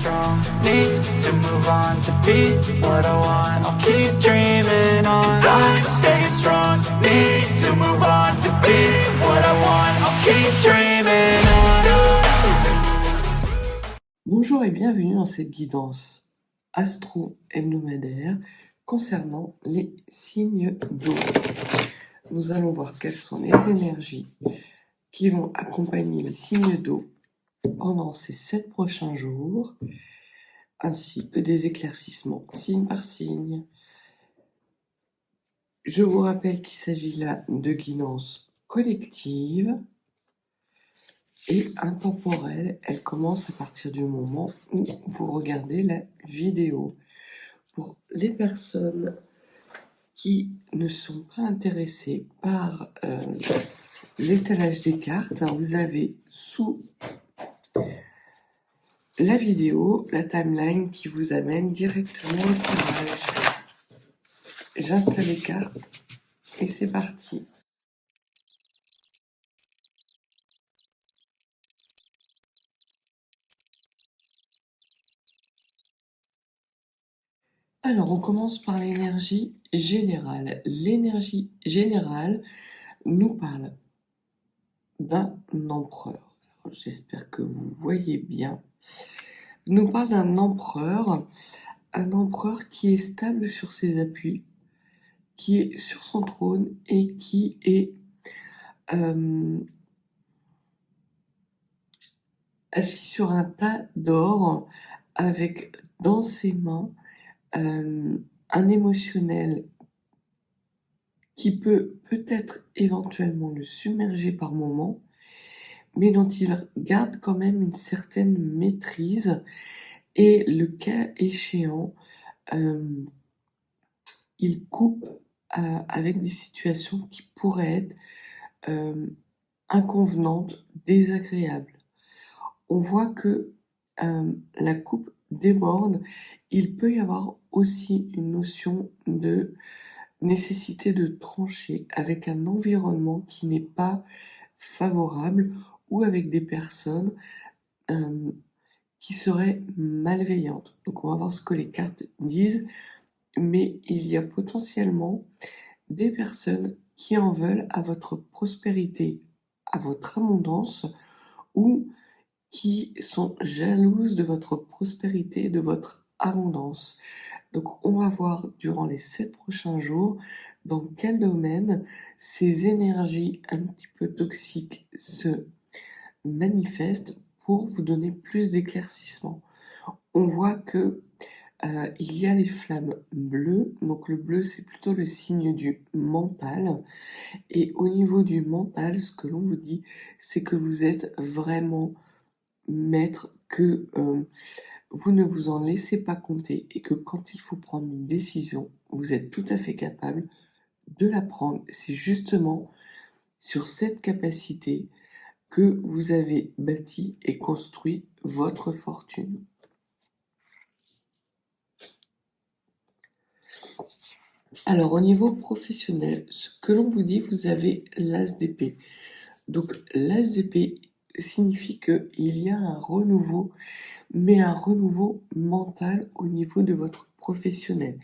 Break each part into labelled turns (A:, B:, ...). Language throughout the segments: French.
A: strong, need to move on to be what I want. I'll keep dreaming on. And I'm staying strong, need to move on to be what I want. I'll keep dreaming on.
B: Bonjour et bienvenue dans cette guidance astro-hebdomadaire concernant les signes d'eau. Nous allons voir quelles sont les énergies qui vont accompagner les signes d'eau pendant ces 7 prochains jours, ainsi que des éclaircissements signe par signe. Je vous rappelle qu'il s'agit là de guidance collective et intemporelle. Elle commence à partir du moment où vous regardez la vidéo. Pour les personnes qui ne sont pas intéressées par l'étalage des cartes, vous avez sous la vidéo la timeline qui vous amène directement au tirage. J'installe les cartes et c'est parti. Alors, on commence par l'énergie générale. L'énergie générale nous parle d'un empereur. Alors, j'espère que vous voyez bien. Il nous parle d'un empereur, un empereur qui est stable sur ses appuis, qui est sur son trône et qui est assis sur un tas d'or avec dans ses mains un émotionnel qui peut peut-être éventuellement le submerger par moments, mais dont il garde quand même une certaine maîtrise et le cas échéant, il coupe avec des situations qui pourraient être inconvenantes, désagréables. On voit que la coupe déborde. Il peut y avoir aussi une notion de nécessité de trancher avec un environnement qui n'est pas favorable ou avec des personnes qui seraient malveillantes. Donc on va voir ce que les cartes disent, mais il y a potentiellement des personnes qui en veulent à votre prospérité, à votre abondance, ou qui sont jalouses de votre prospérité, de votre abondance. Donc on va voir durant les 7 prochains jours dans quel domaine ces énergies un petit peu toxiques se manifestent pour vous donner plus d'éclaircissement. On voit que il y a les flammes bleues, donc le bleu c'est plutôt le signe du mental, et au niveau du mental, ce que l'on vous dit, c'est que vous êtes vraiment maître, que vous ne vous en laissez pas compter et que quand il faut prendre une décision, vous êtes tout à fait capable de la prendre. C'est justement sur cette capacité que vous avez bâti et construit votre fortune. Alors au niveau professionnel, ce que l'on vous dit, vous avez l'as d'épée. Donc l'as d'épée signifie qu'il y a un renouveau, mais un renouveau mental au niveau de votre professionnel.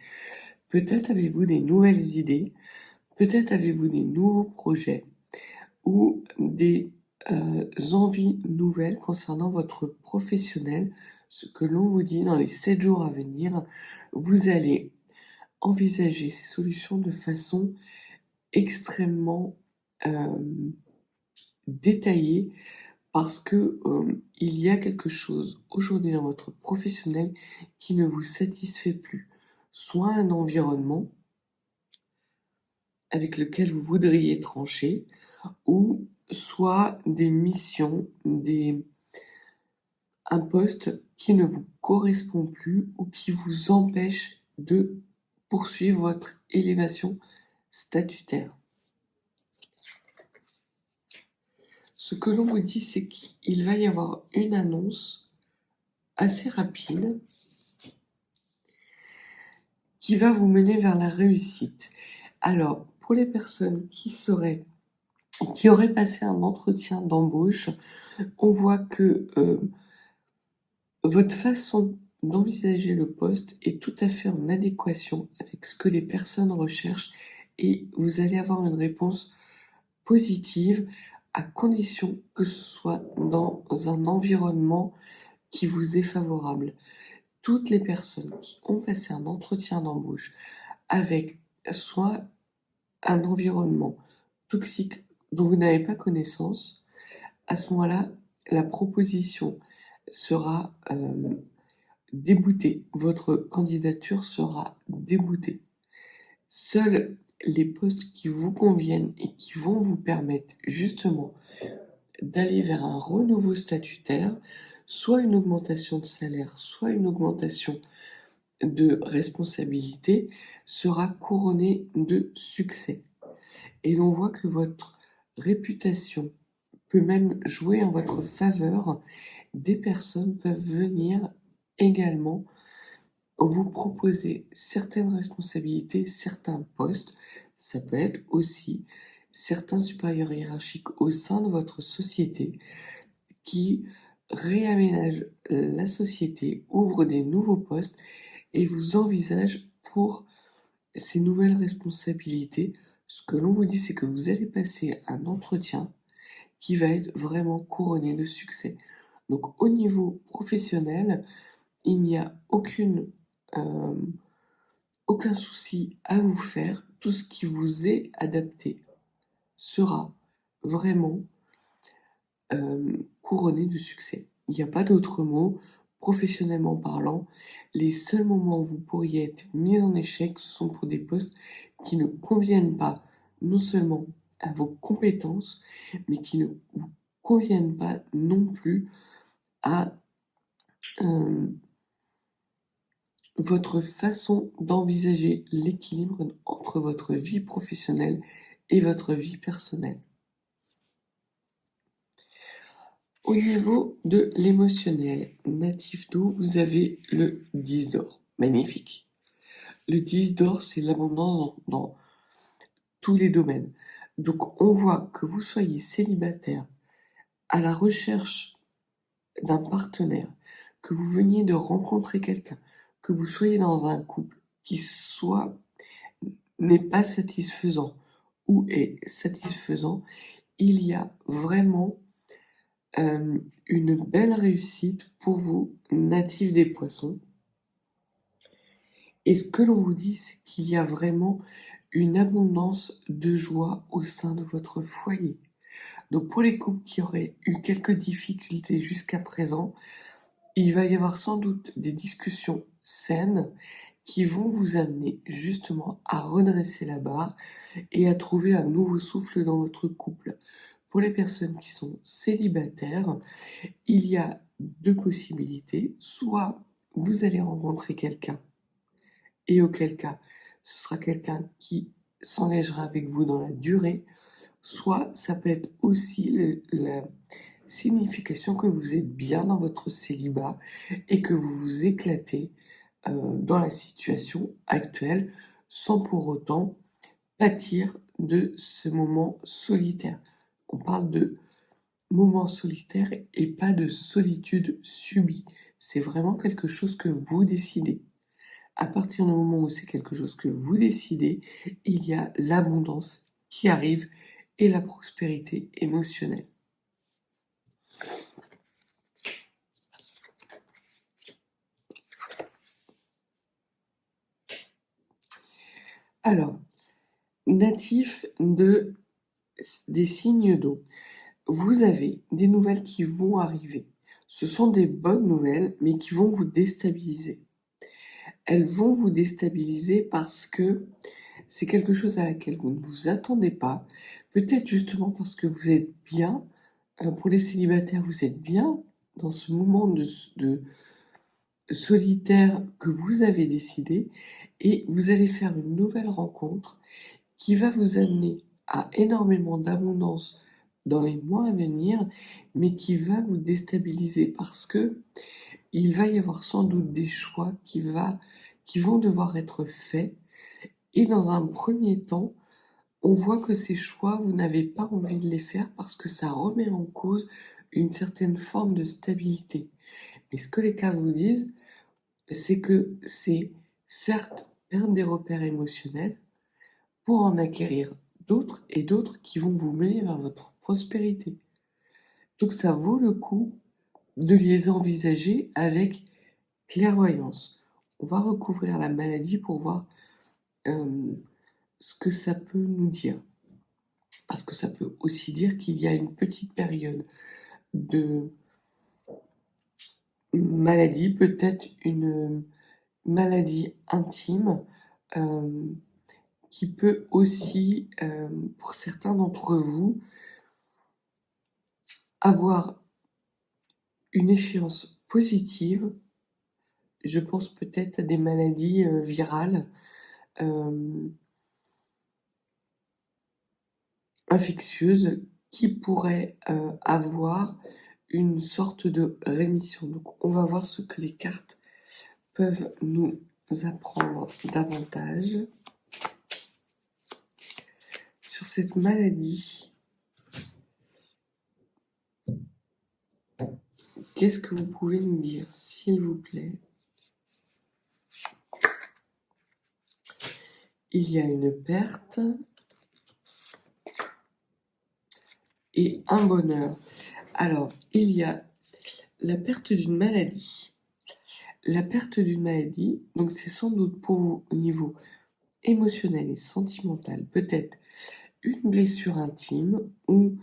B: Peut-être avez-vous des nouvelles idées, peut-être avez-vous des nouveaux projets ou des envies nouvelles concernant votre professionnel. Ce que l'on vous dit dans les 7 jours à venir, vous allez envisager ces solutions de façon extrêmement détaillée, parce que il y a quelque chose aujourd'hui dans votre professionnel qui ne vous satisfait plus. Soit un environnement avec lequel vous voudriez trancher, ou soit des missions, un poste qui ne vous correspond plus ou qui vous empêche de poursuivre votre élévation statutaire. Ce que l'on vous dit, c'est qu'il va y avoir une annonce assez rapide qui va vous mener vers la réussite. Alors, pour les personnes qui auraient passé un entretien d'embauche, on voit que Votre façon d'envisager le poste est tout à fait en adéquation avec ce que les personnes recherchent et vous allez avoir une réponse positive à condition que ce soit dans un environnement qui vous est favorable. Toutes les personnes qui ont passé un entretien d'embauche avec soit un environnement toxique dont vous n'avez pas connaissance, à ce moment-là, la proposition sera déboutée. Votre candidature sera déboutée. Seuls les postes qui vous conviennent et qui vont vous permettre justement d'aller vers un renouveau statutaire, soit une augmentation de salaire, soit une augmentation de responsabilité, sera couronné de succès. Et l'on voit que votre réputation peut même jouer en votre faveur. Des personnes peuvent venir également vous proposer certaines responsabilités, certains postes. Ça peut être aussi certains supérieurs hiérarchiques au sein de votre société qui réaménagent la société, ouvrent des nouveaux postes et vous envisagent pour ces nouvelles responsabilités. Ce que l'on vous dit, c'est que vous allez passer un entretien qui va être vraiment couronné de succès. Donc au niveau professionnel, il n'y a aucun souci à vous faire. Tout ce qui vous est adapté sera vraiment couronné de succès. Il n'y a pas d'autre mot. Professionnellement parlant, les seuls moments où vous pourriez être mis en échec, ce sont pour des postes qui ne conviennent pas non seulement à vos compétences, mais qui ne vous conviennent pas non plus à votre façon d'envisager l'équilibre entre votre vie professionnelle et votre vie personnelle. Au niveau de l'émotionnel, natif d'eau, vous avez le 10 d'or. Magnifique. Le 10 d'or, c'est l'abondance dans tous les domaines. Donc, on voit que vous soyez célibataire, à la recherche d'un partenaire, que vous veniez de rencontrer quelqu'un, que vous soyez dans un couple qui soit n'est pas satisfaisant ou est satisfaisant, il y a vraiment une belle réussite pour vous, natifs des poissons. Et ce que l'on vous dit, c'est qu'il y a vraiment une abondance de joie au sein de votre foyer. Donc pour les couples qui auraient eu quelques difficultés jusqu'à présent, il va y avoir sans doute des discussions saines qui vont vous amener justement à redresser la barre et à trouver un nouveau souffle dans votre couple. Pour les personnes qui sont célibataires, il y a deux possibilités. Soit vous allez rencontrer quelqu'un, et auquel cas ce sera quelqu'un qui s'engagera avec vous dans la durée, soit ça peut être aussi la signification que vous êtes bien dans votre célibat et que vous vous éclatez dans la situation actuelle sans pour autant pâtir de ce moment solitaire. On parle de moment solitaire et pas de solitude subie. C'est vraiment quelque chose que vous décidez. À partir du moment où c'est quelque chose que vous décidez, il y a l'abondance qui arrive et la prospérité émotionnelle. Alors, natif des signes d'eau, vous avez des nouvelles qui vont arriver. Ce sont des bonnes nouvelles, mais qui vont vous déstabiliser. Elles vont vous déstabiliser parce que c'est quelque chose à laquelle vous ne vous attendez pas. Peut-être justement parce que vous êtes bien, pour les célibataires, vous êtes bien dans ce moment de solitaire que vous avez décidé et vous allez faire une nouvelle rencontre qui va vous amener à énormément d'abondance dans les mois à venir, mais qui va vous déstabiliser parce que il va y avoir sans doute des choix qui vont devoir être faits. Et dans un premier temps, on voit que ces choix, vous n'avez pas envie de les faire parce que ça remet en cause une certaine forme de stabilité. Mais ce que les cartes vous disent, c'est que c'est certes perdre des repères émotionnels pour en acquérir d'autres et d'autres qui vont vous mener vers votre prospérité. Donc ça vaut le coup de les envisager avec clairvoyance. On va recouvrir la maladie pour voir ce que ça peut nous dire. Parce que ça peut aussi dire qu'il y a une petite période de maladie, peut-être une maladie intime, qui peut aussi, pour certains d'entre vous, avoir une échéance positive. Je pense peut-être à des maladies virales, infectieuses, qui pourraient avoir une sorte de rémission. Donc on va voir ce que les cartes peuvent nous apprendre davantage sur cette maladie. Qu'est-ce que vous pouvez nous dire, s'il vous plaît? Il y a une perte et un bonheur. Alors, il y a la perte d'une maladie. La perte d'une maladie, donc c'est sans doute pour vous au niveau émotionnel et sentimental, peut-être une blessure intime ou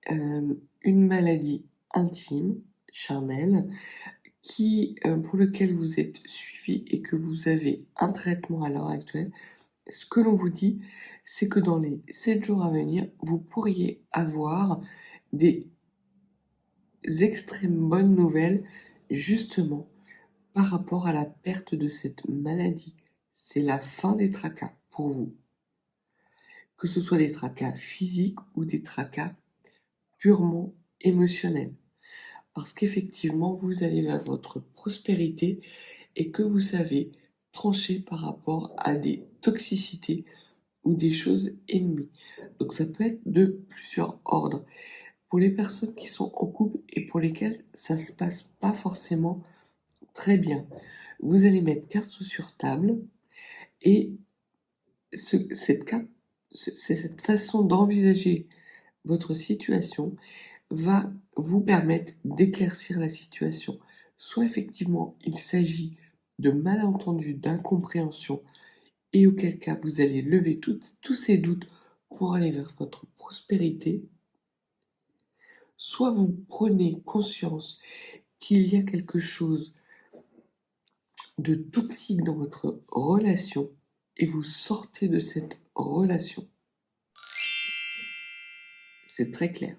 B: une maladie intime, charnelle, pour lequel vous êtes suivi et que vous avez un traitement à l'heure actuelle. Ce que l'on vous dit, c'est que dans les 7 jours à venir, vous pourriez avoir des extrêmes bonnes nouvelles, justement, par rapport à la perte de cette maladie. C'est la fin des tracas pour vous. Que ce soit des tracas physiques ou des tracas purement émotionnels. Parce qu'effectivement, vous allez vers votre prospérité et que vous savez trancher par rapport à des toxicités ou des choses ennemies. Donc ça peut être de plusieurs ordres. Pour les personnes qui sont en couple et pour lesquelles ça se passe pas forcément très bien, vous allez mettre carte sur table et cette façon d'envisager votre situation va vous permettre d'éclaircir la situation. Soit effectivement il s'agit de malentendus, d'incompréhension, et auquel cas vous allez lever tous ces doutes pour aller vers votre prospérité, soit vous prenez conscience qu'il y a quelque chose de toxique dans votre relation et vous sortez de cette relation. C'est très clair.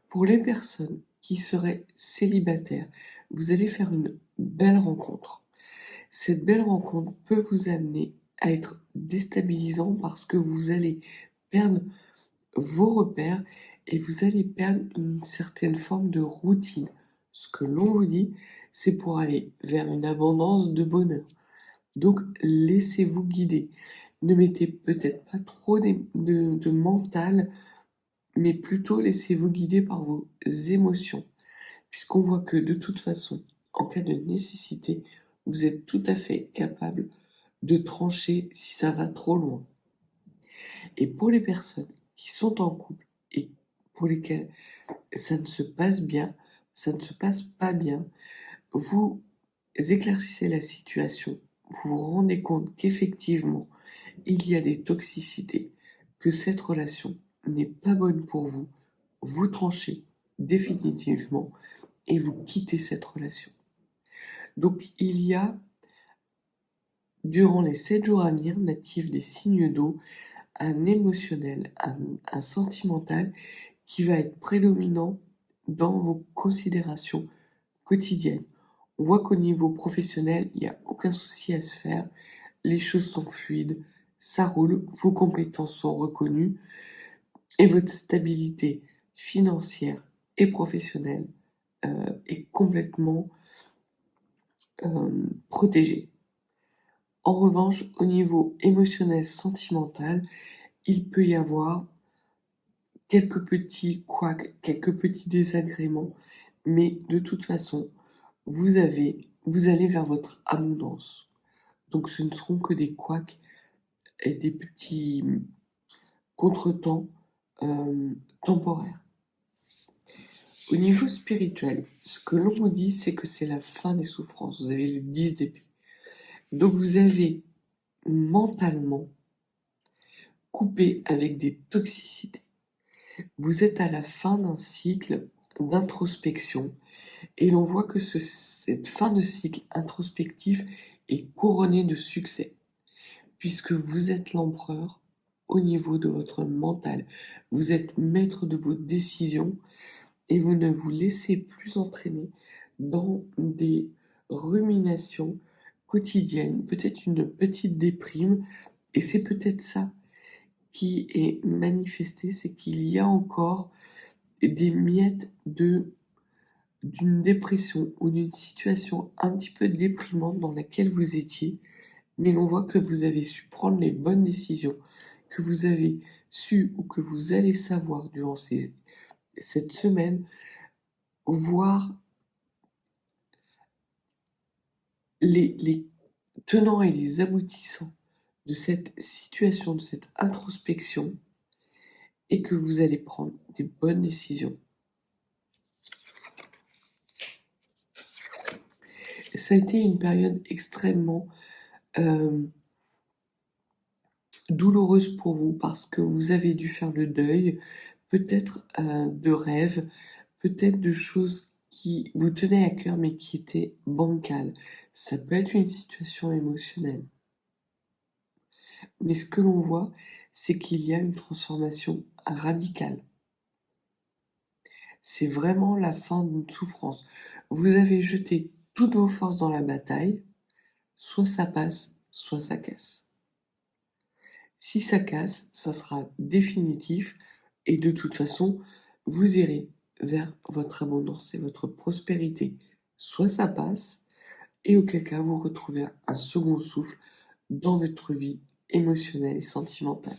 B: Pour les personnes qui seraient célibataires, vous allez faire une belle rencontre. Cette belle rencontre peut vous amener à être déstabilisant parce que vous allez perdre vos repères et vous allez perdre une certaine forme de routine. Ce que l'on vous dit, c'est pour aller vers une abondance de bonheur. Donc, laissez-vous guider. Ne mettez peut-être pas trop de mental, mais plutôt laissez-vous guider par vos émotions. Puisqu'on voit que de toute façon, en cas de nécessité, vous êtes tout à fait capable de trancher si ça va trop loin. Et pour les personnes qui sont en couple et pour lesquelles ça ne se passe bien, ça ne se passe pas bien, vous éclaircissez la situation, vous vous rendez compte qu'effectivement, il y a des toxicités, que cette relation n'est pas bonne pour vous, vous tranchez définitivement et vous quittez cette relation. Donc il y a, durant les 7 jours à venir, natifs des signes d'eau, un émotionnel, un sentimental qui va être prédominant dans vos considérations quotidiennes. On voit qu'au niveau professionnel, il n'y a aucun souci à se faire, les choses sont fluides, ça roule, vos compétences sont reconnues et votre stabilité financière et professionnelle est complètement protégée. En revanche, au niveau émotionnel, sentimental, il peut y avoir quelques petits couacs, quelques petits désagréments, mais de toute façon, vous allez vers votre abondance. Donc ce ne seront que des couacs et des petits contretemps temporaires. Au niveau spirituel, ce que l'on vous dit, c'est que c'est la fin des souffrances. Vous avez le 10 d'épée. Donc vous avez mentalement coupé avec des toxicités. Vous êtes à la fin d'un cycle d'introspection et l'on voit que cette fin de cycle introspectif est couronnée de succès, puisque vous êtes l'empereur au niveau de votre mental. Vous êtes maître de vos décisions et vous ne vous laissez plus entraîner dans des ruminations quotidiennes, peut-être une petite déprime, et c'est peut-être ça qui est manifesté, c'est qu'il y a encore des miettes d'une dépression ou d'une situation un petit peu déprimante dans laquelle vous étiez, mais l'on voit que vous avez su prendre les bonnes décisions, que vous avez su ou que vous allez savoir durant cette semaine, voir les tenants et les aboutissants de cette situation, de cette introspection, et que vous allez prendre des bonnes décisions. Ça a été une période extrêmement douloureuse pour vous parce que vous avez dû faire le deuil, peut-être de rêves, peut-être de choses qui vous tenaient à cœur mais qui étaient bancales. Ça peut être une situation émotionnelle. Mais ce que l'on voit, c'est qu'il y a une transformation radicale. C'est vraiment la fin d'une souffrance. Vous avez jeté toutes vos forces dans la bataille, soit ça passe, soit ça casse. Si ça casse, ça sera définitif et de toute façon, vous irez vers votre abondance et votre prospérité. Soit ça passe et auquel cas vous retrouvez un second souffle dans votre vie émotionnelle et sentimentale.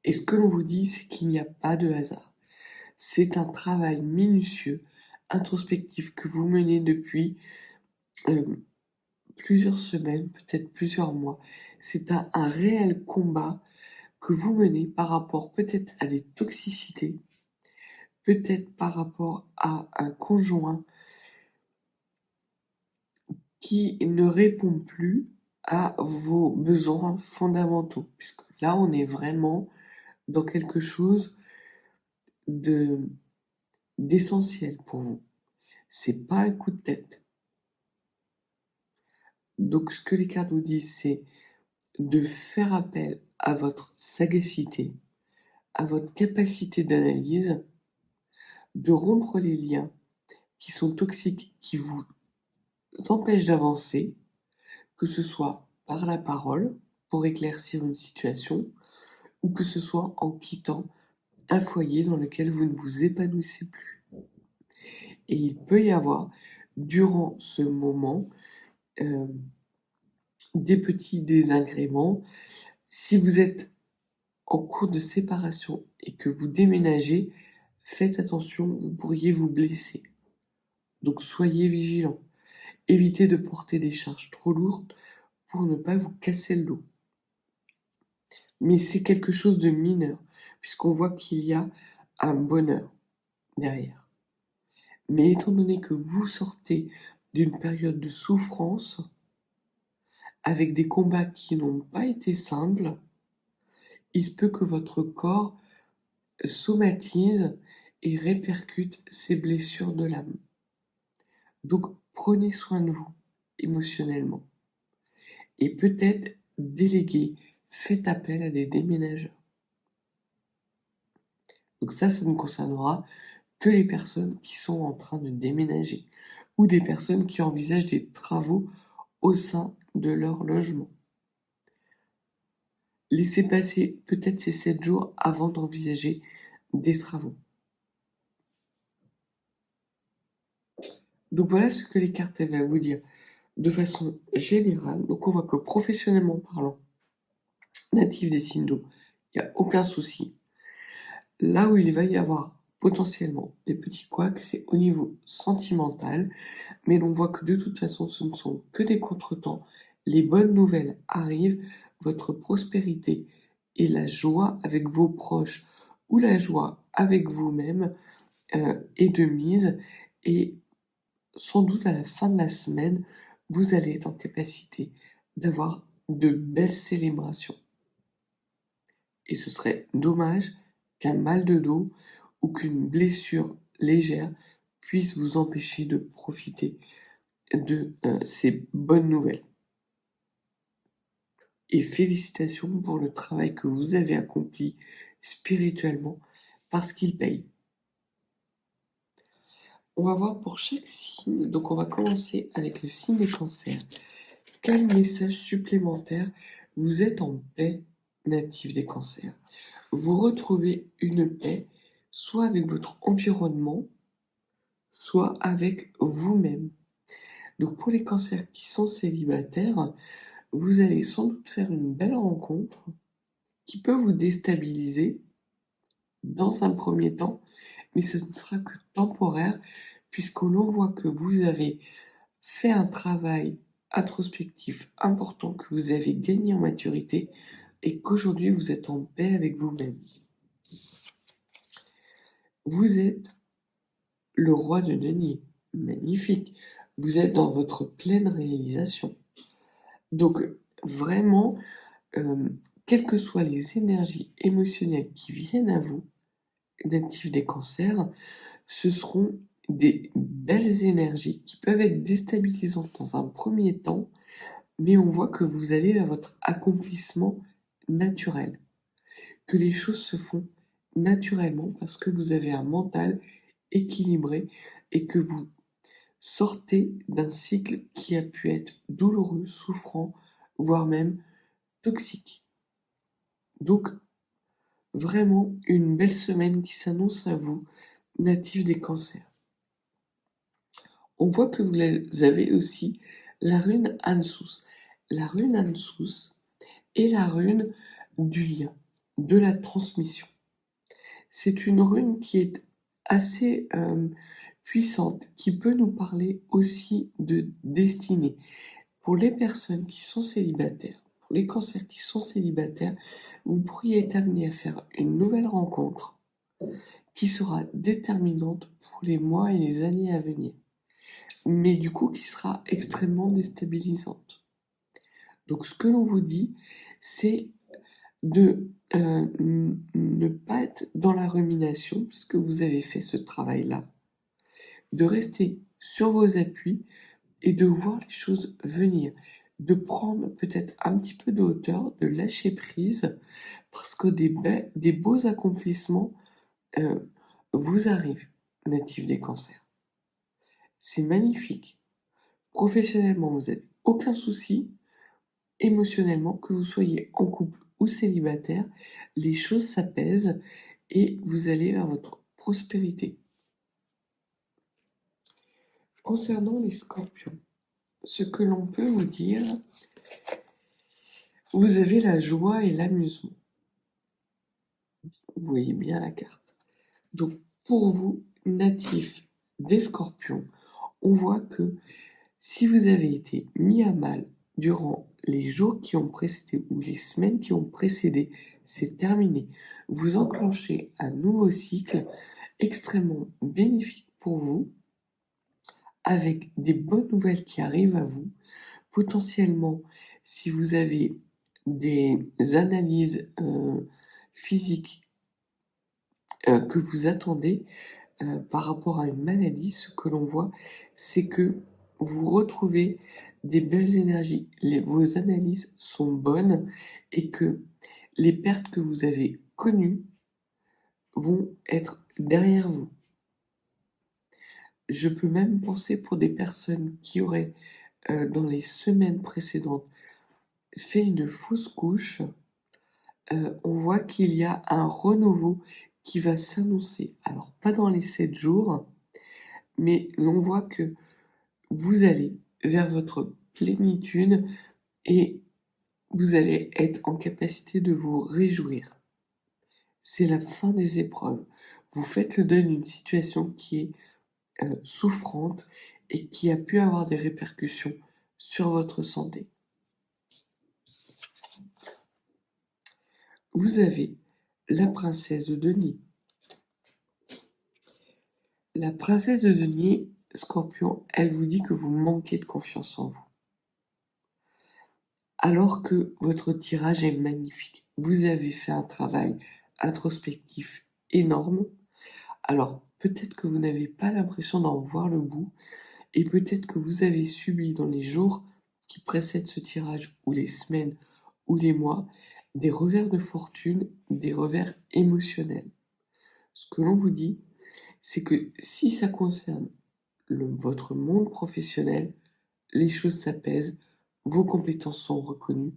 B: Et ce que l'on vous dit, c'est qu'il n'y a pas de hasard. C'est un travail minutieux, introspectif que vous menez depuis plusieurs semaines, peut-être plusieurs mois. C'est un réel combat que vous menez par rapport peut-être à des toxicités, peut-être par rapport à un conjoint qui ne répond plus à vos besoins fondamentaux, puisque là on est vraiment dans quelque chose d'essentiel pour vous. C'est pas un coup de tête. Donc ce que les cartes vous disent, c'est de faire appel à votre sagacité, à votre capacité d'analyse, de rompre les liens qui sont toxiques, qui vous empêchent d'avancer, que ce soit par la parole, pour éclaircir une situation, ou que ce soit en quittant un foyer dans lequel vous ne vous épanouissez plus. Et il peut y avoir, durant ce moment, des petits désagréments. Si vous êtes en cours de séparation et que vous déménagez, faites attention, vous pourriez vous blesser. Donc soyez vigilants. Évitez de porter des charges trop lourdes pour ne pas vous casser le dos. Mais c'est quelque chose de mineur, puisqu'on voit qu'il y a un bonheur derrière. Mais étant donné que vous sortez d'une période de souffrance, avec des combats qui n'ont pas été simples, il se peut que votre corps somatise et répercute ces blessures de l'âme. Donc prenez soin de vous émotionnellement. Et peut-être déléguer, faites appel à des déménageurs. Donc ça ne concernera que les personnes qui sont en train de déménager ou des personnes qui envisagent des travaux au sein de leur logement. Laissez passer peut-être ces 7 jours avant d'envisager des travaux. Donc voilà ce que les cartes avaient à vous dire de façon générale. Donc on voit que professionnellement parlant, natif des signes d'eau, il n'y a aucun souci. Là où il va y avoir potentiellement, les petits couacs, c'est au niveau sentimental, mais l'on voit que de toute façon, ce ne sont que des contretemps. Les bonnes nouvelles arrivent, votre prospérité et la joie avec vos proches ou la joie avec vous-même est de mise et sans doute à la fin de la semaine, vous allez être en capacité d'avoir de belles célébrations. Et ce serait dommage qu'un mal de dos ou qu'une blessure légère puisse vous empêcher de profiter de ces bonnes nouvelles. Et félicitations pour le travail que vous avez accompli spirituellement parce qu'il paye. On va voir pour chaque signe, donc on va commencer avec le signe des cancers. Quel message supplémentaire vous êtes en paix, natif des cancers? Vous retrouvez une paix soit avec votre environnement, soit avec vous-même. Donc pour les cancers qui sont célibataires, vous allez sans doute faire une belle rencontre qui peut vous déstabiliser dans un premier temps, mais ce ne sera que temporaire puisqu'on voit que vous avez fait un travail introspectif important, que vous avez gagné en maturité et qu'aujourd'hui vous êtes en paix avec vous-même. Vous êtes le roi de denier, magnifique. Vous êtes dans votre pleine réalisation. Donc vraiment, quelles que soient les énergies émotionnelles qui viennent à vous, natifs des cancers, ce seront des belles énergies qui peuvent être déstabilisantes dans un premier temps, mais on voit que vous allez vers votre accomplissement naturel, que les choses se font naturellement parce que vous avez un mental équilibré et que vous sortez d'un cycle qui a pu être douloureux, souffrant, voire même toxique. Donc, vraiment une belle semaine qui s'annonce à vous, natif des cancers. On voit que vous avez aussi la rune Ansus. La rune Ansus est la rune du lien, de la transmission. C'est une rune qui est assez puissante, qui peut nous parler aussi de destinée. Pour les personnes qui sont célibataires, pour les cancers qui sont célibataires, vous pourriez être amené à faire une nouvelle rencontre qui sera déterminante pour les mois et les années à venir, mais du coup qui sera extrêmement déstabilisante. Donc ce que l'on vous dit, c'est de ne pas être dans la rumination, puisque vous avez fait ce travail-là, de rester sur vos appuis et de voir les choses venir, de prendre peut-être un petit peu de hauteur, de lâcher prise, parce que des beaux accomplissements vous arrivent, natifs des cancers. C'est magnifique. Professionnellement, vous n'avez aucun souci. Émotionnellement, que vous soyez en couple ou célibataire, les choses s'apaisent et vous allez vers votre prospérité. Concernant les scorpions, ce que l'on peut vous dire, vous avez la joie et l'amusement. Vous voyez bien la carte. Donc pour vous, natifs des scorpions, on voit que si vous avez été mis à mal durant les jours qui ont précédé ou les semaines qui ont précédé, c'est terminé. Vous enclenchez un nouveau cycle extrêmement bénéfique pour vous, avec des bonnes nouvelles qui arrivent à vous. Potentiellement, si vous avez des analyses physiques que vous attendez par rapport à une maladie, ce que l'on voit, c'est que vous retrouvez des belles énergies, vos analyses sont bonnes et que les pertes que vous avez connues vont être derrière vous. Je peux même penser pour des personnes qui auraient, dans les semaines précédentes, fait une fausse couche, on voit qu'il y a un renouveau qui va s'annoncer. Alors pas dans les 7 jours, mais l'on voit que vous allez vers votre plénitude et vous allez être en capacité de vous réjouir. C'est la fin des épreuves. Vous faites le deuil d'une situation qui est souffrante et qui a pu avoir des répercussions sur votre santé. Vous avez la princesse de denier. La princesse de denier, Scorpion, elle vous dit que vous manquez de confiance en vous. Alors que votre tirage est magnifique. Vous avez fait un travail introspectif énorme. Alors, peut-être que vous n'avez pas l'impression d'en voir le bout, et peut-être que vous avez subi dans les jours qui précèdent ce tirage, ou les semaines, ou les mois, des revers de fortune, des revers émotionnels. Ce que l'on vous dit, c'est que si ça concerne votre monde professionnel, les choses s'apaisent, vos compétences sont reconnues,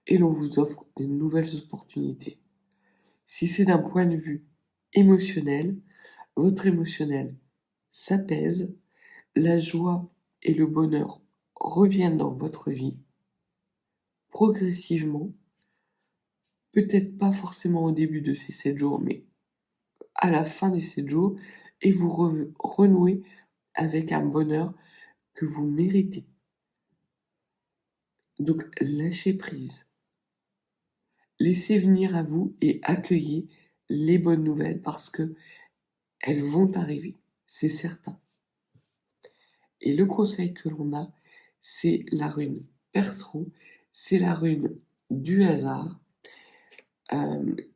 B: et l'on vous offre de nouvelles opportunités. Si c'est d'un point de vue émotionnel, votre émotionnel s'apaise, la joie et le bonheur reviennent dans votre vie, progressivement, peut-être pas forcément au début de ces 7 jours, mais à la fin des 7 jours, et vous renouez avec un bonheur que vous méritez. Donc lâchez prise. Laissez venir à vous et accueillez les bonnes nouvelles parce que elles vont arriver, c'est certain. Et le conseil que l'on a, c'est la rune Perthro, c'est la rune du hasard,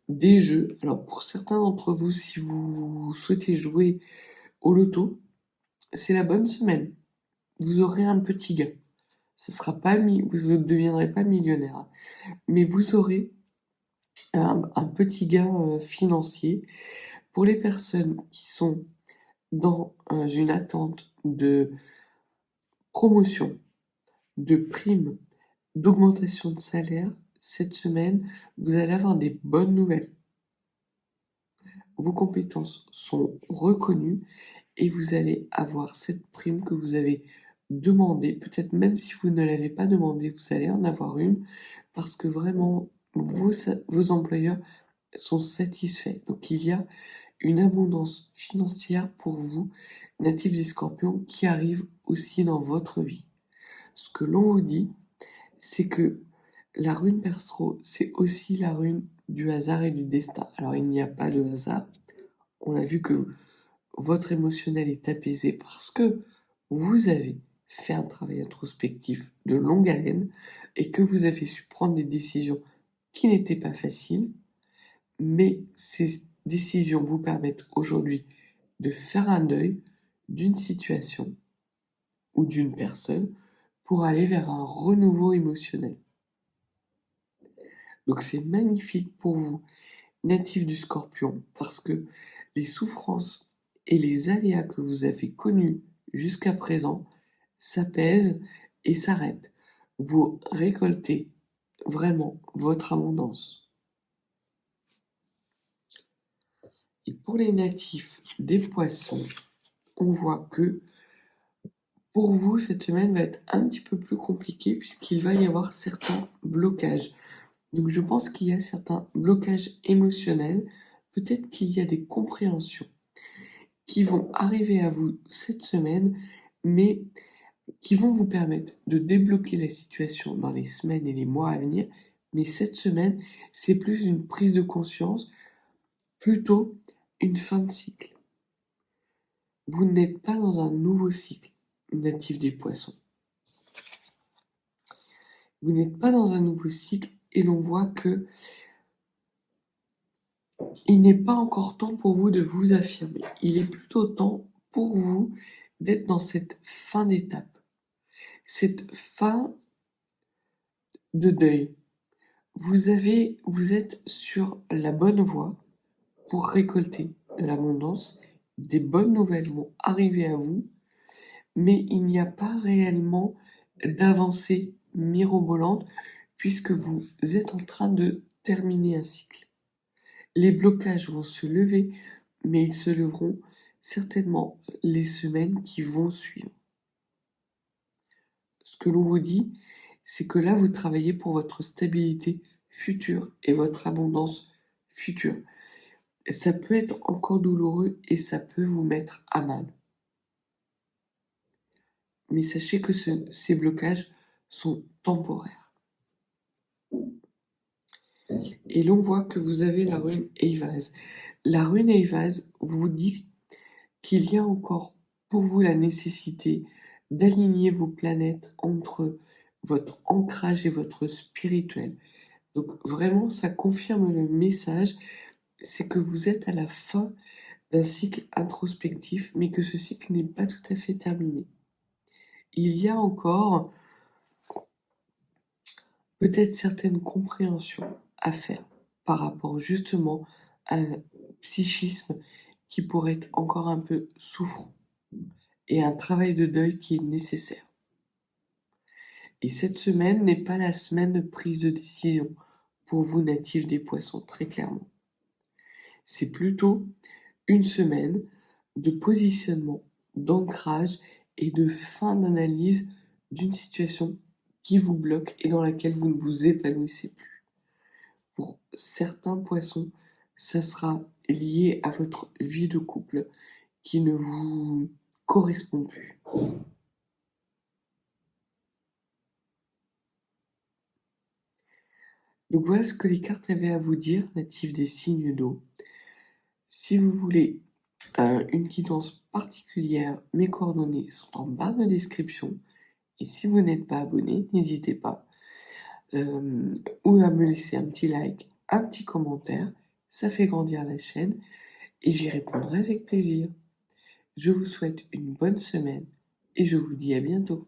B: des jeux. Alors pour certains d'entre vous, si vous souhaitez jouer au loto, c'est la bonne semaine. Vous aurez un petit gain. Vous ne deviendrez pas millionnaire, hein, mais vous aurez un petit gain financier. Pour les personnes qui sont dans une attente de promotion, de prime, d'augmentation de salaire, cette semaine, vous allez avoir des bonnes nouvelles. Vos compétences sont reconnues et vous allez avoir cette prime que vous avez demandée. Peut-être même si vous ne l'avez pas demandée, vous allez en avoir une parce que vraiment, vos employeurs sont satisfaits. Donc il y a une abondance financière pour vous, natifs des Scorpions, qui arrive aussi dans votre vie. Ce que l'on vous dit, c'est que la rune Perthro, c'est aussi la rune du hasard et du destin. Alors il n'y a pas de hasard. On a vu que votre émotionnel est apaisé parce que vous avez fait un travail introspectif de longue haleine et que vous avez su prendre des décisions qui n'étaient pas faciles, mais ces décisions vous permettent aujourd'hui de faire un deuil d'une situation ou d'une personne pour aller vers un renouveau émotionnel. Donc c'est magnifique pour vous, natifs du Scorpion, parce que les souffrances et les aléas que vous avez connus jusqu'à présent s'apaisent et s'arrêtent. Vous récoltez vraiment votre abondance. Et pour les natifs des Poissons, on voit que pour vous, cette semaine va être un petit peu plus compliquée puisqu'il va y avoir certains blocages. Donc je pense qu'il y a certains blocages émotionnels, peut-être qu'il y a des compréhensions qui vont arriver à vous cette semaine, mais qui vont vous permettre de débloquer la situation dans les semaines et les mois à venir. Mais cette semaine, c'est plus une prise de conscience, plutôt une fin de cycle. Vous n'êtes pas dans un nouveau cycle, natif des Poissons. Vous n'êtes pas dans un nouveau cycle et l'on voit que il n'est pas encore temps pour vous de vous affirmer. Il est plutôt temps pour vous d'être dans cette fin d'étape, cette fin de deuil. Vous êtes sur la bonne voie pour récolter de l'abondance. Des bonnes nouvelles vont arriver à vous, mais il n'y a pas réellement d'avancée mirobolante puisque vous êtes en train de terminer un cycle. Les blocages vont se lever, mais ils se leveront certainement les semaines qui vont suivre. Ce que l'on vous dit, c'est que là, vous travaillez pour votre stabilité future et votre abondance future. ça peut être encore douloureux et ça peut vous mettre à mal. Mais sachez que ces blocages sont temporaires. Et l'on voit que vous avez la rune Eivaz. La rune Eivaz vous dit qu'il y a encore pour vous la nécessité d'aligner vos planètes entre votre ancrage et votre spirituel. Donc vraiment, ça confirme le message, c'est que vous êtes à la fin d'un cycle introspectif, mais que ce cycle n'est pas tout à fait terminé. Il y a encore peut-être certaines compréhensions à faire par rapport justement à un psychisme qui pourrait être encore un peu souffrant et un travail de deuil qui est nécessaire. Et cette semaine n'est pas la semaine de prise de décision pour vous natifs des poissons, très clairement. C'est plutôt une semaine de positionnement, d'ancrage et de fin d'analyse d'une situation qui vous bloque et dans laquelle vous ne vous épanouissez plus. Pour certains poissons, ça sera lié à votre vie de couple qui ne vous correspond plus. Donc voilà ce que les cartes avaient à vous dire, natifs des signes d'eau. Si vous voulez une guidance particulière, mes coordonnées sont en barre de description. Et si vous n'êtes pas abonné, n'hésitez pas. Ou à me laisser un petit like, un petit commentaire. Ça fait grandir la chaîne et j'y répondrai avec plaisir. Je vous souhaite une bonne semaine et je vous dis à bientôt.